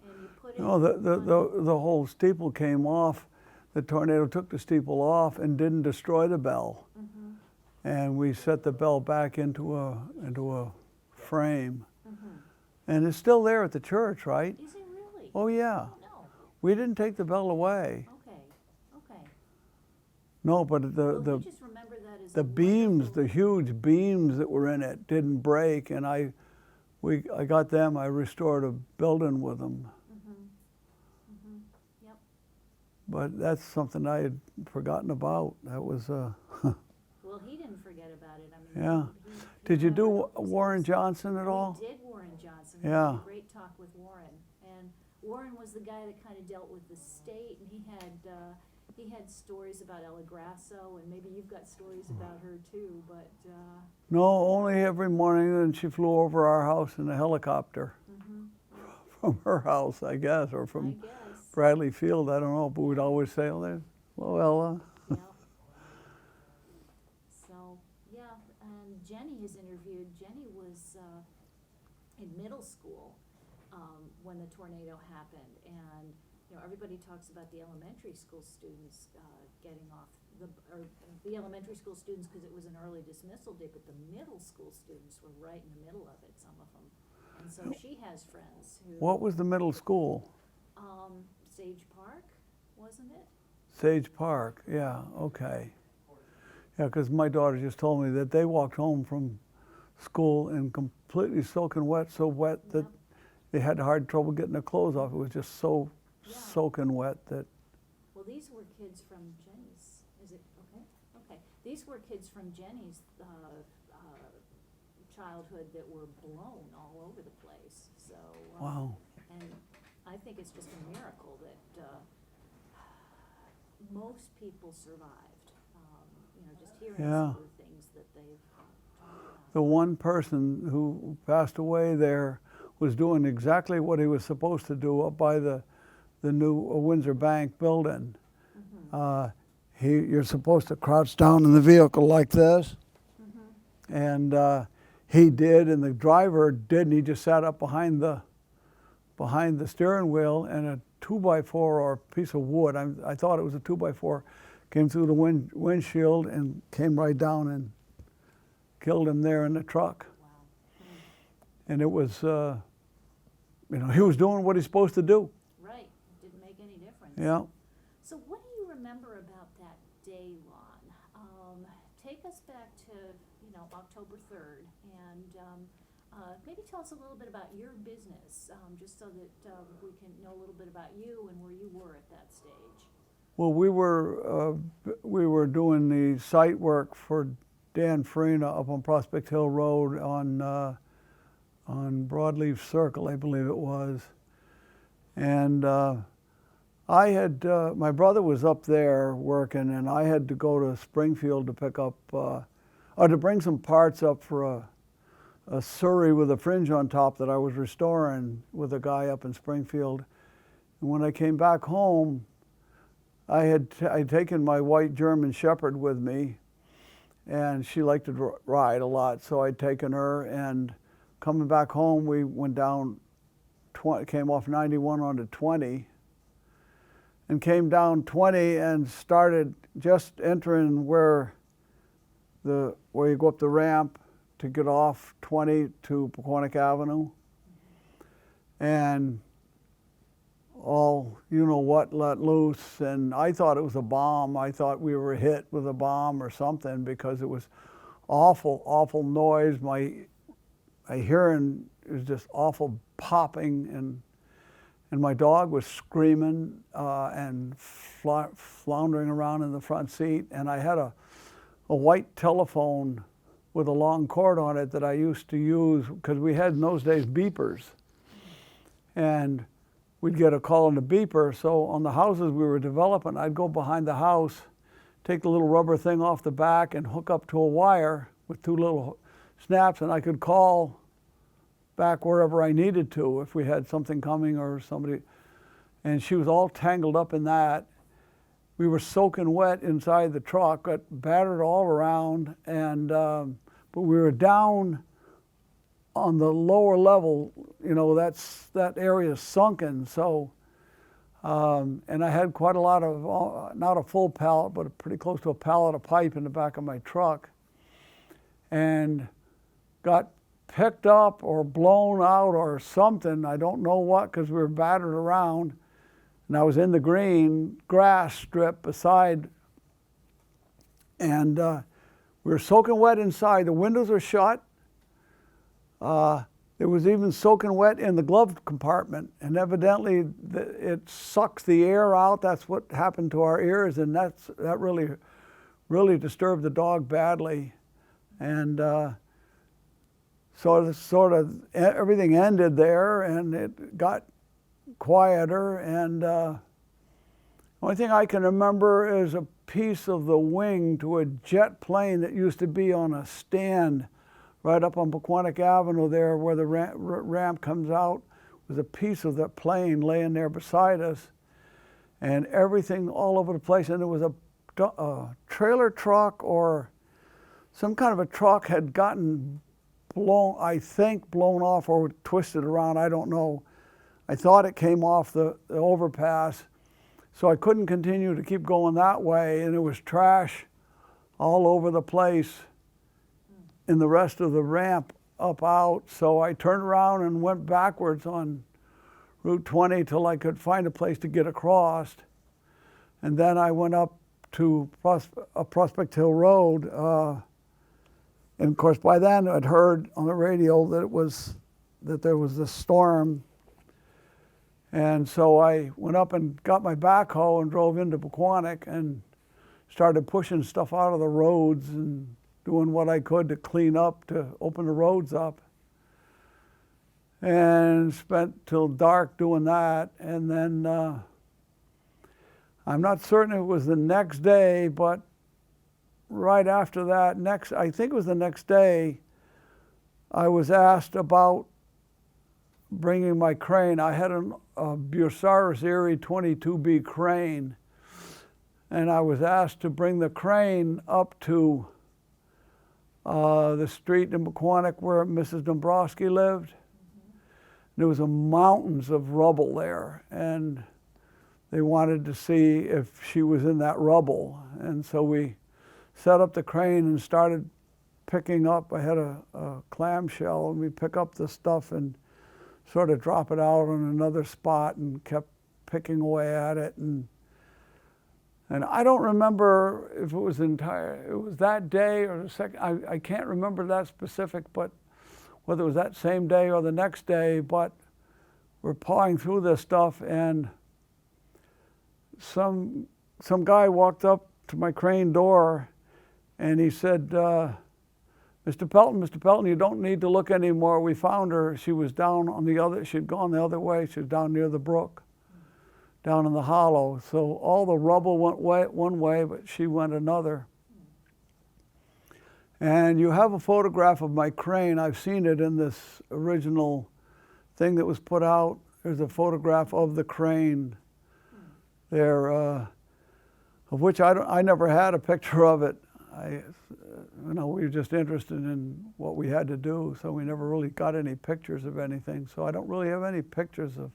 and you put it No, the whole steeple came off. The tornado took the steeple off and didn't destroy the bell. Mm-hmm. And we set the bell back into a frame. Mm-hmm. And it's still there at the church, right? Is it really? Oh, yeah. Oh, no. We didn't take the bell away. Okay. Okay. No, but Well, we just remember that as the a beams, wonderful- the huge beams that were in it didn't break, and I got them. I restored a building with them. Mm-hmm. Mm-hmm. Yep. But that's something I had forgotten about. That was Well, he didn't forget about it. I mean, yeah. he Did you never do was Warren Johnson at all? We did Warren Johnson. We Yeah. had a great talk with Warren, and Warren was the guy that kind of dealt with the state, and he had stories about Ella Grasso, and maybe you've got stories about her too. But No, only every morning, and she flew over our house in a helicopter mm-hmm. from her house, I guess, or I from guess. Bradley Field. I don't know, but we'd always say, "Oh, there, hello, Ella." Yeah. So yeah, and Jenny is interviewed. Jenny was in middle school when the tornado happened, and you know everybody talks about the elementary school students getting off the elementary school students because it was an early dismissal day, but the middle school students were right in the middle of it, some of them, and so she has friends who. What was the middle school? Sage Park, wasn't it? Sage Park. Yeah. Okay. Yeah, because my daughter just told me that they walked home from school and completely soaking wet, so wet that Yep. they had hard trouble getting their clothes off. It was just so Yeah. soaking wet that. Well, these were kids from Jenny's, is it, okay? Okay, these were kids from Jenny's, childhood that were blown all over the place, so. Wow. And I think it's just a miracle that, most people survived, you know, just hearing Yeah. some of the things that they've talked about. The one person who passed away there was doing exactly what he was supposed to do up by the new Windsor Bank building. Mm-hmm. You're supposed to crouch down in the vehicle like this, Mm-hmm. and he did, and the driver didn't. He just sat up behind the steering wheel, and a 2x4 or a piece of wood, I thought it was a 2x4, came through the windshield and came right down and killed him there in the truck. Wow. And it was, he was doing what he's supposed to do. Right, didn't make any difference. Yeah. So what do you remember about that day, Lon? Take us back to, October 3rd, and maybe tell us a little bit about your business, just so that we can know a little bit about you and where you were at that stage. Well, we were doing the site work for Dan Farina up on Prospect Hill Road on Broadleaf Circle, I believe it was. And my brother was up there working, and I had to go to Springfield to pick up, or to bring some parts up for a Surrey with a fringe on top that I was restoring with a guy up in Springfield. And when I came back home, I'd taken my white German Shepherd with me, and she liked to ride a lot, so I'd taken her, and coming back home, we went down, came off 91 onto 20, and came down 20 and started just entering where you go up the ramp to get off 20 to Pequannock Avenue, and all you-know-what let loose, and I thought it was a bomb. I thought we were hit with a bomb or something because it was awful, awful noise. My hearing was just awful popping, and my dog was screaming and floundering around in the front seat, and I had a white telephone with a long cord on it that I used to use because we had in those days beepers, and we'd get a call on the beeper. So on the houses we were developing, I'd go behind the house, take the little rubber thing off the back and hook up to a wire with two little snaps, and I could call back wherever I needed to if we had something coming or somebody. And she was all tangled up in that. We were soaking wet inside the truck, got battered all around, and but we were down on the lower level, you know, that area is sunken. So, and I had quite a lot of, not a full pallet, but pretty close to a pallet of pipe in the back of my truck, and got picked up or blown out or something. I don't know what, because we were battered around, and I was in the green grass strip beside, and we were soaking wet inside. The windows were shut. It was even soaking wet in the glove compartment, and evidently it sucks the air out. That's what happened to our ears, and that really disturbed the dog badly. And so sort of everything ended there, and it got quieter. And the only thing I can remember is a piece of the wing to a jet plane that used to be on a stand right up on Pequannock Avenue there, where the ramp comes out, was a piece of that plane laying there beside us, and everything all over the place. And there was a trailer truck or some kind of a truck had gotten blown, I think blown off or twisted around, I don't know. I thought it came off the overpass, so I couldn't continue to keep going that way, and there was trash all over the place in the rest of the ramp up out. So I turned around and went backwards on Route 20 till I could find a place to get across. And then I went up to Prospect Hill Road. And of course, by then I'd heard on the radio that there was this storm. And so I went up and got my backhoe and drove into Pequannock and started pushing stuff out of the roads and doing what I could to clean up, to open the roads up. And spent till dark doing that. And then I'm not certain it was the next day, but right after that, I think it was the next day, I was asked about bringing my crane. I had a Bucyrus Erie 22B crane, and I was asked to bring the crane up to the street in Pequannock where Mrs. Dombrowski lived. There was mountains of rubble there, and they wanted to see if she was in that rubble. And so we set up the crane and started picking up. I had a clamshell, and we pick up the stuff and sort of drop it out on another spot, and kept picking away at it. And I don't remember if it was that day or the second, I can't remember that specific, but whether it was that same day or the next day, but we're pawing through this stuff, and some guy walked up to my crane door, and he said, Mr. Pelton, you don't need to look anymore. We found her. She was down on she'd gone the other way. She was down near the brook, down in the hollow. So all the rubble went one way, but she went another. And you have a photograph of my crane. I've seen it in this original thing that was put out. There's a photograph of the crane there, of which I never had a picture of it. We were just interested in what we had to do, so we never really got any pictures of anything. So I don't really have any pictures of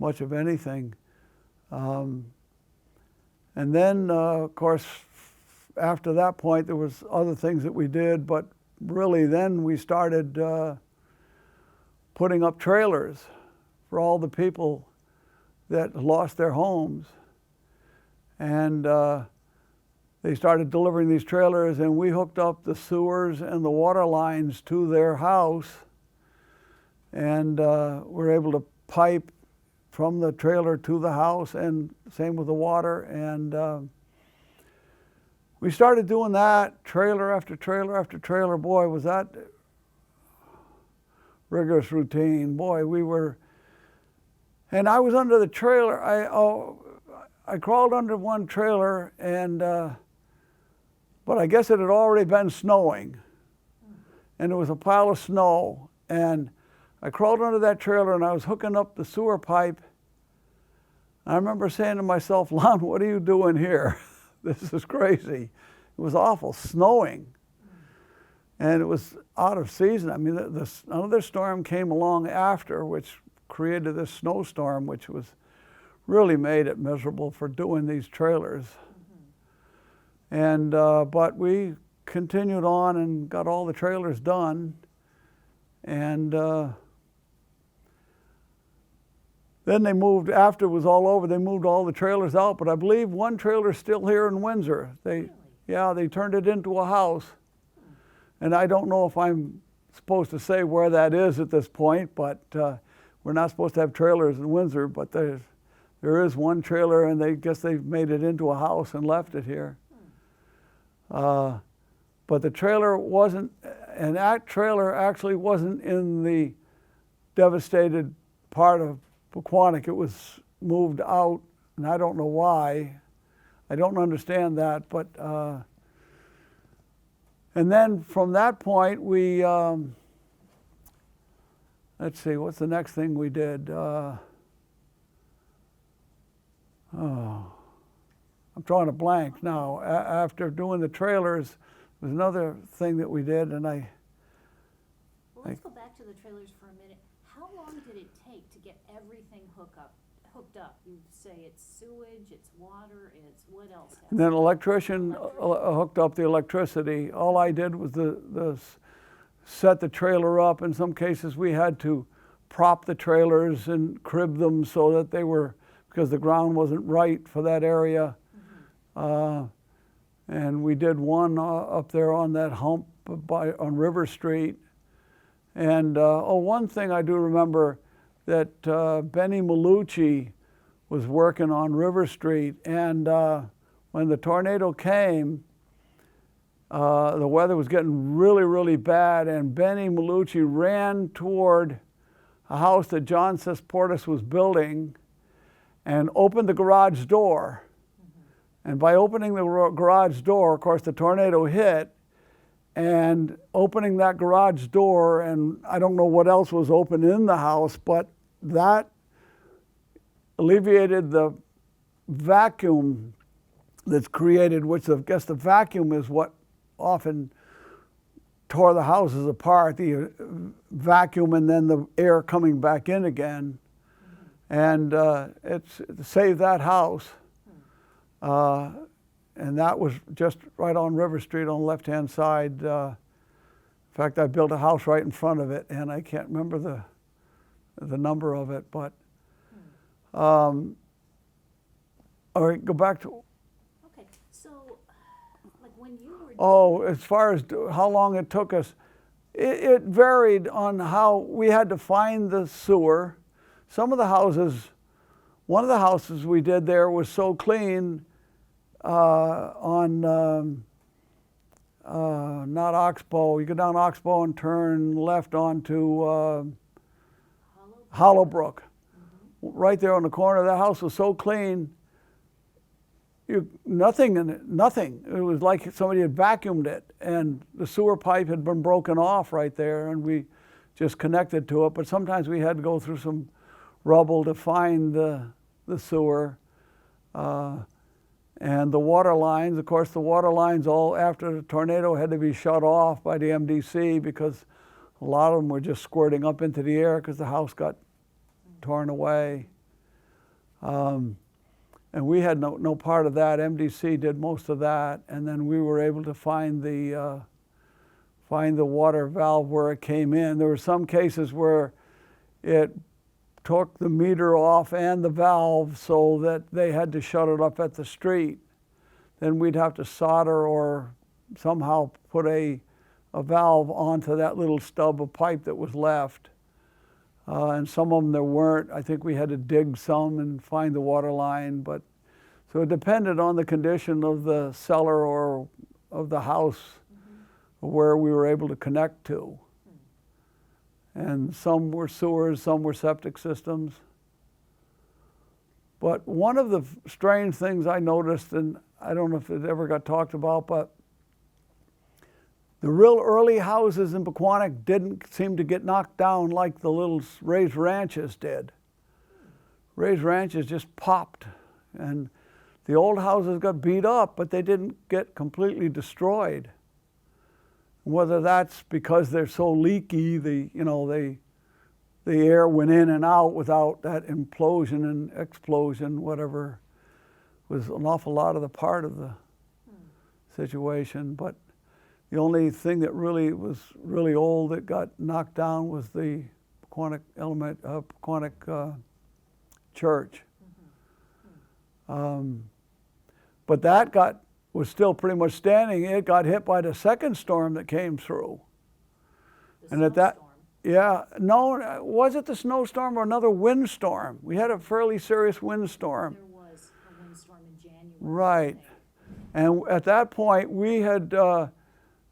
much of anything. And then, of course, after that point, there was other things that we did, but really then we started putting up trailers for all the people that lost their homes. And they started delivering these trailers, and we hooked up the sewers and the water lines to their house, and were able to pipe from the trailer to the house, and same with the water. And we started doing that, trailer after trailer after trailer. Boy, was that rigorous routine. Boy, and I was under the trailer. I crawled under one trailer, and but I guess it had already been snowing, and there was a pile of snow, and I crawled under that trailer, and I was hooking up the sewer pipe. I remember saying to myself, Lon, what are you doing here? This is crazy. It was awful, snowing. and it was out of season. I mean, another storm came along after, which created this snowstorm, which was really made it miserable for doing these trailers. And but we continued on and got all the trailers done, and then they moved, after it was all over, they moved all the trailers out, but I believe one trailer's still here in Windsor. Really? Yeah, they turned it into a house. And I don't know if I'm supposed to say where that is at this point, but we're not supposed to have trailers in Windsor, but there is one trailer, and they guess they've made it into a house and left it here. But the trailer wasn't, and that trailer actually wasn't in the devastated part of Pequannock. It was moved out, and I don't know why. I don't understand that, but and then from that point we let's see, what's the next thing we did? I'm drawing a blank now. After doing the trailers, there was another thing that we did, and Well, let's go back to the trailers for a minute. How long did it take to get everything hooked up? You say it's sewage, it's water, it's what else? And then electrician hooked up the electricity. All I did was set the trailer up. In some cases we had to prop the trailers and crib them so that they were, because the ground wasn't right for that area. And we did one up there on that hump on River Street. And one thing I do remember, that Benny Malucci was working on River Street, and when the tornado came, the weather was getting really, really bad, and Benny Malucci ran toward a house that John Sesportis was building and opened the garage door. And by opening the garage door, of course, the tornado hit, and opening that garage door, and I don't know what else was open in the house, but that alleviated the vacuum that's created, which I guess the vacuum is what often tore the houses apart, the vacuum and then the air coming back in again. And it saved that house. And that was just right on River Street on the left-hand side. In fact, I built a house right in front of it, and I can't remember the number of it, but all right, go back to. Okay, so like when you were. As far as how long it took us, it varied on how we had to find the sewer. Some of the houses, one of the houses we did there was so clean on not Oxbow. You go down Oxbow and turn left onto Hollowbrook. Right there on the corner. That house was so clean, nothing in it, nothing. It was like somebody had vacuumed it, and the sewer pipe had been broken off right there, and we just connected to it. But sometimes we had to go through some rubble to find the sewer. And the water lines, of course, the water lines all after the tornado had to be shut off by the MDC because a lot of them were just squirting up into the air because the house got torn away. And we had no part of that. MDC did most of that, and then we were able to find the water valve where it came in. There were some cases where it took the meter off and the valve so that they had to shut it up at the street. Then we'd have to solder or somehow put a valve onto that little stub of pipe that was left. And some of them there weren't. I think we had to dig some and find the water line. But so it depended on the condition of the cellar or of the house where we were able to connect to. And some were sewers, some were septic systems. But one of the strange things I noticed, and I don't know if it ever got talked about, but the real early houses in Pequannock didn't seem to get knocked down like the little raised ranches did. Raised ranches just popped, and the old houses got beat up, but they didn't get completely destroyed. Whether that's because they're so leaky, the air went in and out without that implosion and explosion, whatever, was an awful lot of the part of the situation. But the only thing that really was really old that got knocked down was the Pequannock church. But that was still pretty much standing. It got hit by the second storm that came through. And at that, yeah, no, was it the snowstorm or another windstorm? We had a fairly serious windstorm. There was a windstorm in January. Right. And at that point, we had John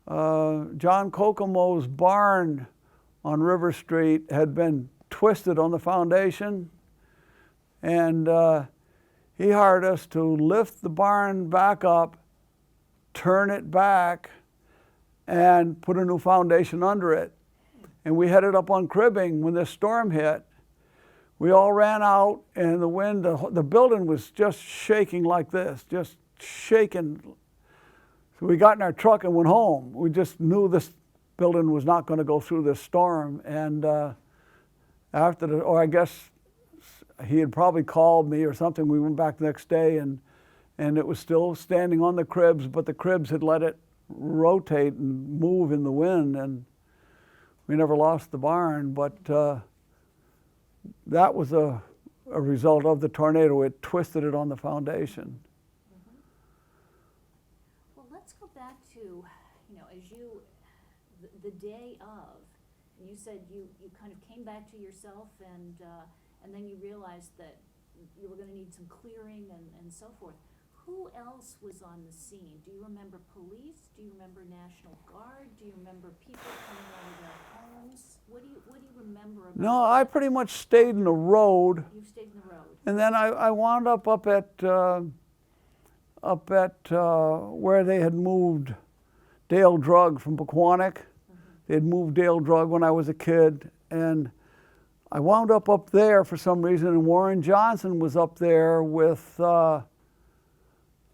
Kokomo's barn on River Street had been twisted on the foundation. And he hired us to lift the barn back up, turn it back, and put a new foundation under it. And we headed up on cribbing when this storm hit. We all ran out, and the wind, the building was just shaking like this, just shaking. So we got in our truck and went home. We just knew this building was not going to go through this storm. And or I guess he had probably called me or something. We went back the next day, and it was still standing on the cribs, but the cribs had let it rotate and move in the wind, and we never lost the barn. But that was a result of the tornado. It twisted it on the foundation. Well, let's go back to, as the day of, you said you kind of came back to yourself, and then you realized that you were going to need some clearing and so forth. Who else was on the scene? Do you remember police? Do you remember National Guard? Do you remember people coming out of their homes? What do you remember about No, I pretty much stayed in the road. You stayed in the road. And then I wound up at where they had moved Dale Drug from Pequannock. They had moved Dale Drug when I was a kid, and I wound up there for some reason, and Warren Johnson was up there with,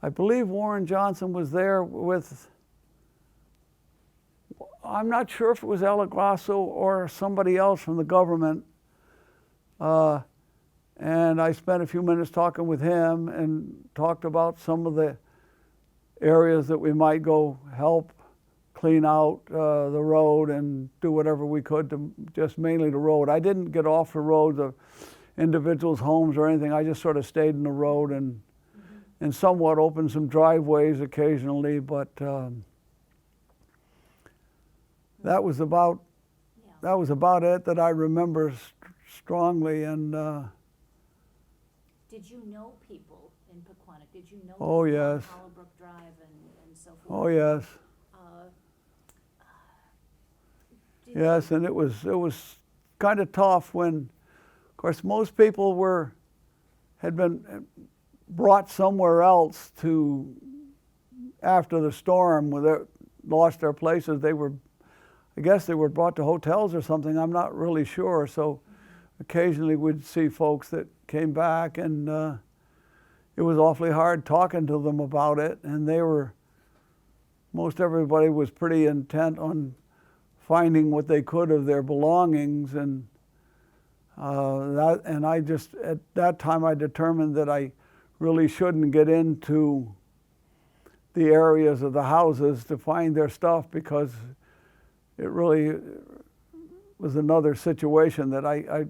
I believe Warren Johnson was there with, I'm not sure if it was El Grasso or somebody else from the government. And I spent a few minutes talking with him and talked about some of the areas that we might go help clean out the road and do whatever we could to just mainly the road. I didn't get off the road, the individuals' homes or anything. I just sort of stayed in the road and somewhat opened some driveways occasionally, but that was about it that I remember strongly. And did you know people in Pequannock? Did you know oh people yes, on Hollowbrook Drive and so forth? oh yes. Yes, and it was kind of tough when, of course, most people had been brought somewhere else to after the storm, where they lost their places. I guess they were brought to hotels or something. I'm not really sure. So occasionally we'd see folks that came back, and it was awfully hard talking to them about it. And most everybody was pretty intent on finding what they could of their belongings, and I just at that time I determined that I really shouldn't get into the areas of the houses to find their stuff, because it really was another situation that I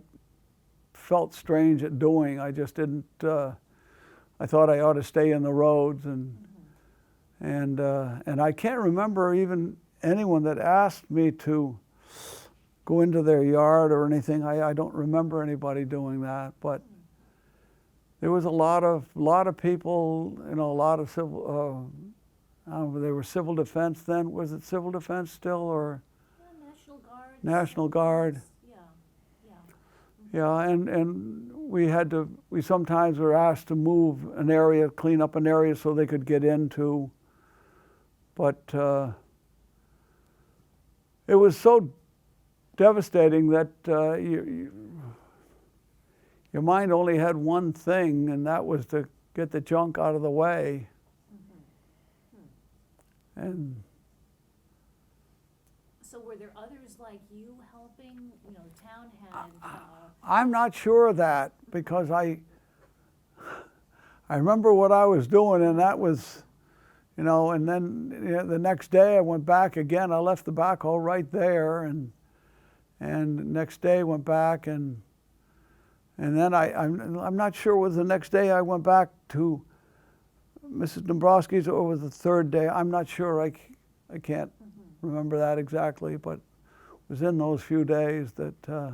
felt strange at doing. I just didn't. I thought I ought to stay in the roads, and I can't remember even anyone that asked me to go into their yard or anything. I don't remember anybody doing that, but there was a lot of people, a lot of civil, I don't know, they were civil defense then. Was it civil defense still, or? Yeah, National Guard. National Guard. Yeah, and we sometimes were asked to move an area, clean up an area so they could get into, but it was so devastating that your mind only had one thing, and that was to get the junk out of the way. And So were there others like you helping, you know, the town had, I'm not sure of that, because I remember what I was doing, and that was, you know, and then, you know, the next day I went back again. I left the backhoe right there, and the next day went back, and then I'm not sure was the next day I went back to Mrs. Dombrowski's, or was the third day. I'm not sure. I can't remember that exactly, but it was in those few days that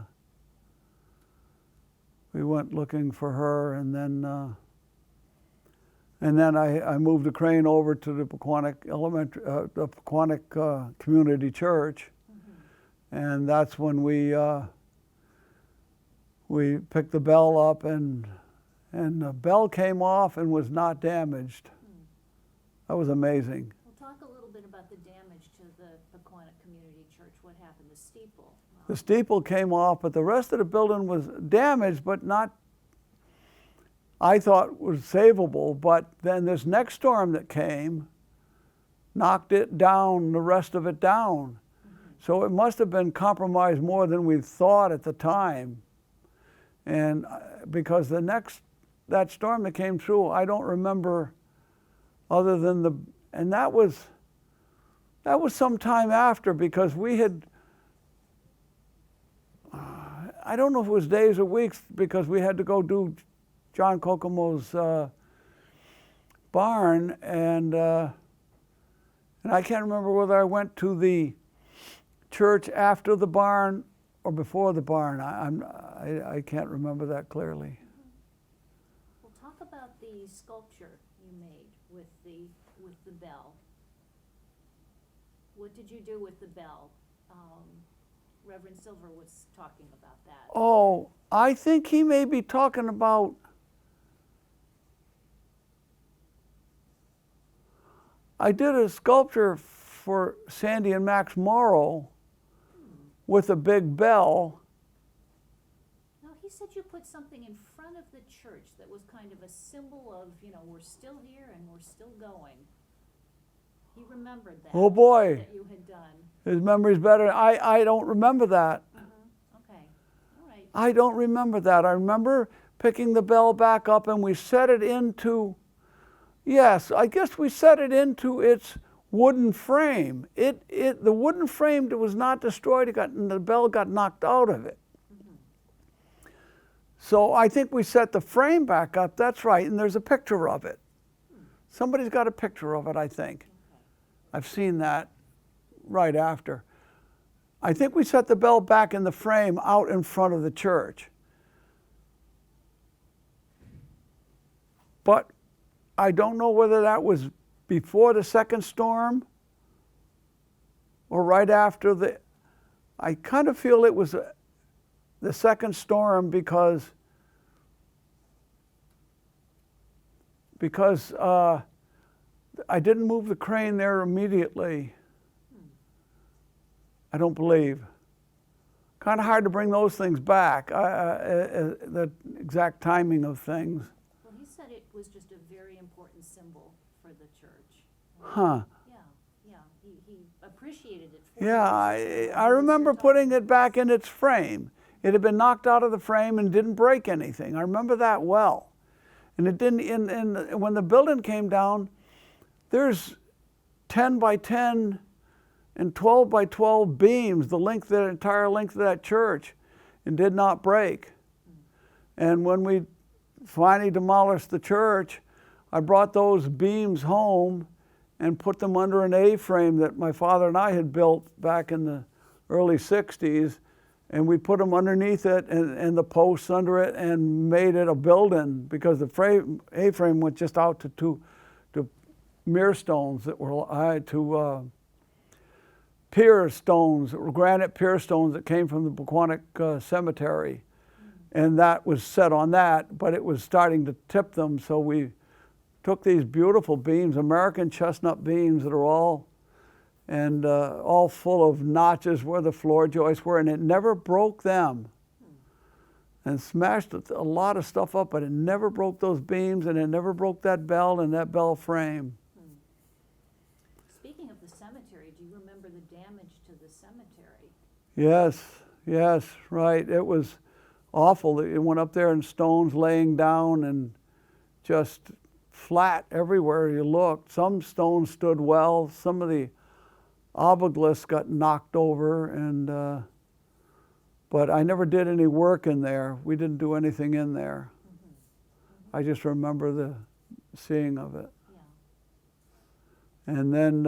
we went looking for her, and then I moved the crane over to the Pequannock the Pequannock Community Church, and that's when we picked the bell up, and the bell came off and was not damaged. That was amazing. well, talk a little bit about the damage to the Pequannock Community Church. What happened, the steeple? The steeple came off, but the rest of the building was damaged, but not, I thought, was savable. But then this next storm that came knocked it down, the rest of it down. So it must have been compromised more than we thought at the time. And because that storm that came through, I don't remember other than and that was some time after, because we had, I don't know if it was days or weeks, because we had to go do John Kokomo's barn, and I can't remember whether I went to the church after the barn or before the barn. I can't remember that clearly. Well, talk about the sculpture you made with the bell. What did you do with the bell? Reverend Silver was talking about that. Oh, I think he may be talking about, I did a sculpture for Sandy and Max Morrow with a big bell. No, he said you put something in front of the church that was kind of a symbol of, you know, we're still here and we're still going. He remembered that. Oh boy, that you had done. his memory's better. I don't remember that. Okay, all right. I don't remember that. I remember picking the bell back up, and we set it into, yes, I guess we set it into its wooden frame. The wooden frame was not destroyed. The bell got knocked out of it. So I think we set the frame back up. That's right, and there's a picture of it. Somebody's got a picture of it, I think. I've seen that right after. I think we set the bell back in the frame out in front of the church. But I don't know whether that was before the second storm or right after I kind of feel it was the second storm, because I didn't move the crane there immediately. I don't believe. Kind of hard to bring those things back, the exact timing of things. Well, he said it was just a very important symbol for the church. Huh. Yeah, he appreciated it. Yeah, I remember putting it back in its frame. It had been knocked out of the frame and didn't break anything. I remember that well. And it didn't, when the building came down, there's 10 by 10 and 12 by 12 beams, the entire length of that church, and did not break. And when we finally demolished the church, I brought those beams home and put them under an A-frame that my father and I had built back in the early 60s, and we put them underneath it and the posts under it, and made it a building, because the A-frame went just out to mere stones that were to pier stones, that were granite pier stones that came from the Pequannock Cemetery. And that was set on that, but it was starting to tip them, so we took these beautiful beams, American chestnut beams that are all full of notches where the floor joists were, and it never broke them. And smashed a lot of stuff up, but it never broke those beams, and it never broke that bell and that bell frame. Speaking of the cemetery, do you remember the damage to the cemetery? Yes, yes, right. It was awful. It went up there and stones laying down and just flat everywhere you looked. Some stones stood well. Some of the obelisks got knocked over, and but I never did any work in there. We didn't do anything in there. I just remember the seeing of it. Yeah. And then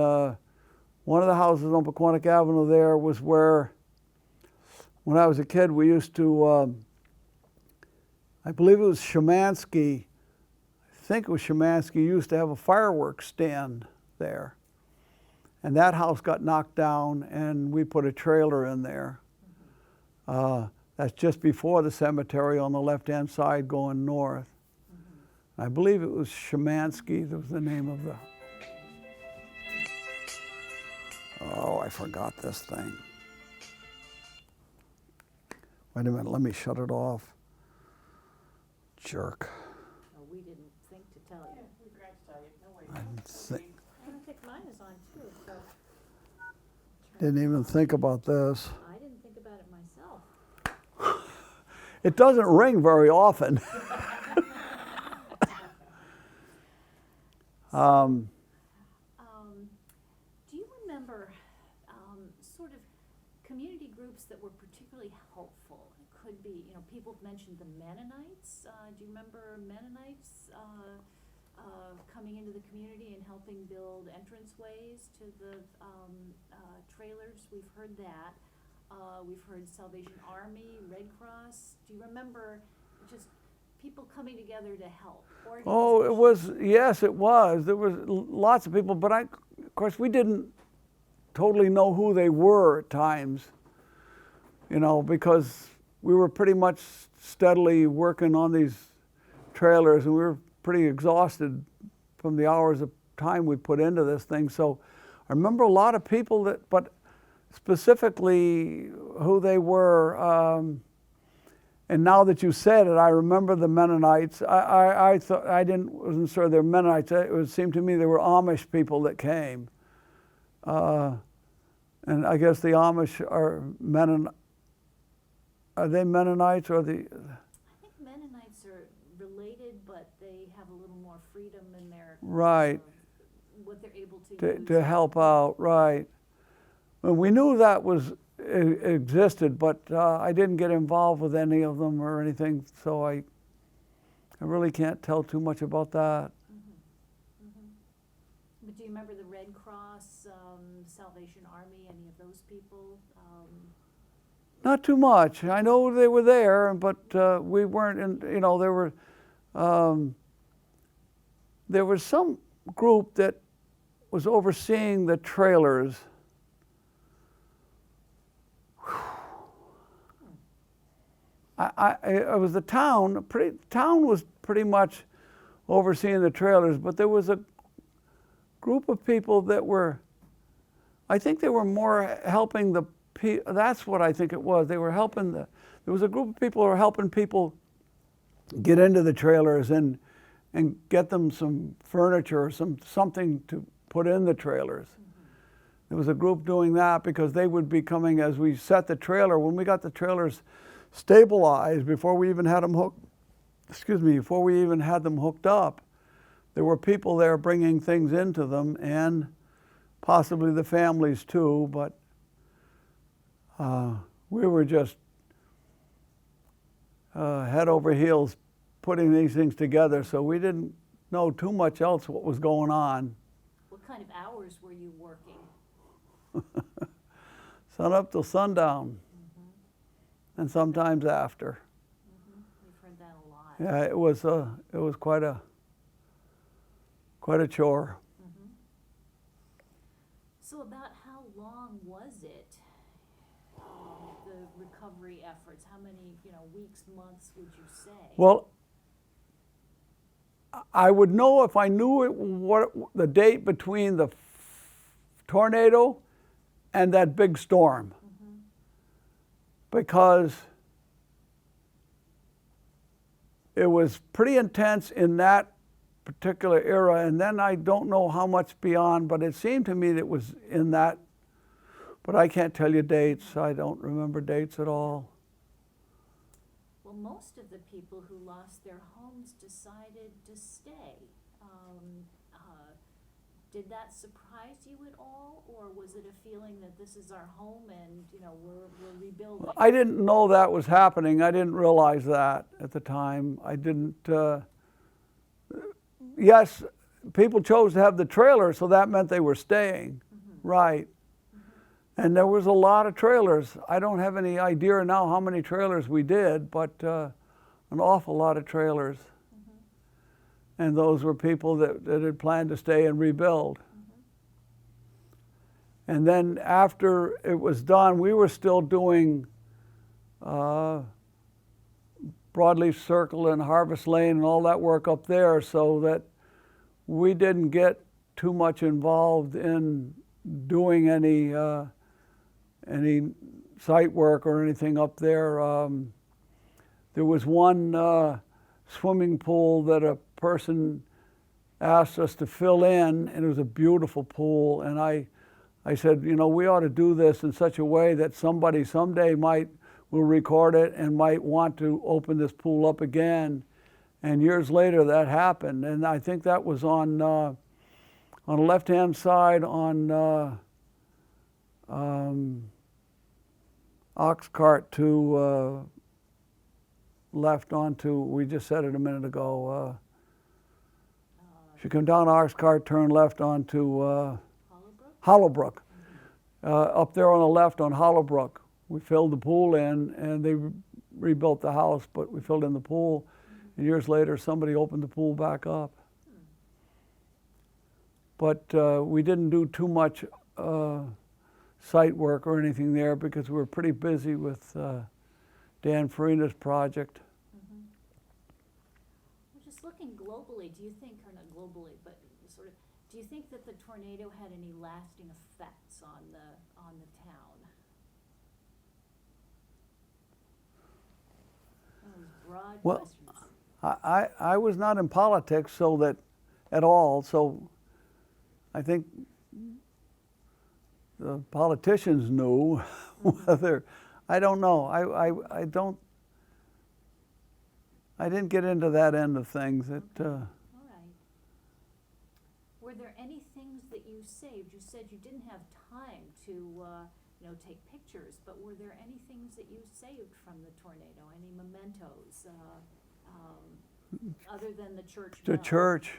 one of the houses on Pequannock Avenue there was where, when I was a kid, we used to, I believe it was Szymanski, I think it was Szymanski, used to have a fireworks stand there. And that house got knocked down, and we put a trailer in there. That's just before the cemetery on the left-hand side going north. I believe it was Szymanski, that was the name of the... Oh, I forgot this thing. Wait a minute, let me shut it off. Jerk. Oh, we didn't think to tell you. We forgot to tell you. No worries. I didn't think, I don't think mine is on too, so. didn't even think about this. I didn't think about it myself. It doesn't ring very often. Do you remember sort of community groups that were particularly helpful? It could be, people have mentioned the Mennonites. Do you remember Mennonites coming into the community and helping build entranceways to the trailers? We've heard that. We've heard Salvation Army, Red Cross. Do you remember just people coming together to help? Oh, it was, yes, it was. There was lots of people, but of course, we didn't totally know who they were at times, because we were pretty much steadily working on these trailers, and we were pretty exhausted from the hours of time we put into this thing. So I remember a lot of people but specifically who they were. And now that you said it, I remember the Mennonites. I thought wasn't sure they're Mennonites. It seemed to me they were Amish people that came, and I guess the Amish are Are they Mennonites or the? I think Mennonites are related, but they have a little more freedom in their Right. What they're able to use. To help out, right? And we knew that existed, but I didn't get involved with any of them or anything, so I really can't tell too much about that. But do you remember the Red Cross, Salvation Army, any of those people? Not too much. I know they were there, but we weren't in, there was some group that was overseeing the trailers. It was the town. Town was pretty much overseeing the trailers, but there was a group of people that were, I think they were more helping the people. That's what I think it was. They were helping there was a group of people who were helping people get into the trailers and get them some furniture or something to put in the trailers. There was a group doing that because they would be coming as we set the trailer. When we got the trailers stabilized, before we even had them hooked up, there were people there bringing things into them, and possibly the families too, but we were just head over heels putting these things together, so we didn't know too much else what was going on. What kind of hours were you working? Sun up till sundown, and sometimes after. We've heard that a lot. Yeah, it was quite a chore. So about how long was it, the recovery efforts? How many, weeks, months would you say? Well, I would know if I knew what the date between the tornado and that big storm, because it was pretty intense in that particular era, and then I don't know how much beyond, but it seemed to me that it was in that But I can't tell you dates. I don't remember dates at all. Well, most of the people who lost their homes decided to stay. Did that surprise you at all, or was it a feeling that this is our home and, you know, we're rebuilding? I didn't know that was happening. I didn't realize that at the time. I didn't. Yes, people chose to have the trailer, so that meant they were staying. Right. And there was a lot of trailers. I don't have any idea now how many trailers we did, but an awful lot of trailers. And those were people that had planned to stay and rebuild. And then after it was done, we were still doing Broadleaf Circle and Harvest Lane and all that work up there, so that we didn't get too much involved in doing any site work or anything up there. There was one swimming pool that a person asked us to fill in, and it was a beautiful pool, and I said, you know, we ought to do this in such a way that somebody someday will record it and might want to open this pool up again. And years later that happened, and I think that was on the left-hand side on ox cart to left onto, we just said it a minute ago, if you come down Ox Cart, turn left onto Hollowbrook. Up there on the left on Hollowbrook, we filled the pool in, and they rebuilt the house, but we filled in the pool. And years later, somebody opened the pool back up. But we didn't do too much site work or anything there because we were pretty busy with Dan Farina's project. Just looking globally, do you think, or not globally, but sort of, do you think that the tornado had any lasting effects on the town? Those broad questions. I was not in politics at all, so I think the politicians knew whether, I don't know, I didn't get into that end of things. All right. Were there any things that you saved? You said you didn't have time to, take pictures, but were there any things that you saved from the tornado? Any mementos, other than the church bell? The church,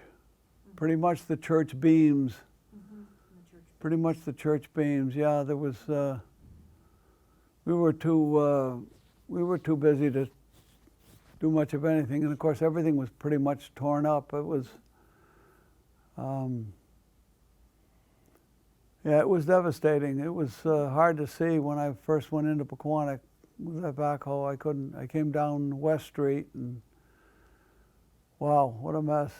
pretty much the church beams. Pretty much the church beams. Yeah, there was. We were too busy to do much of anything, and of course everything was pretty much torn up. It was, yeah, it was devastating. It was hard to see when I first went into Pequannock with that backhoe. I came down West Street, and wow, what a mess.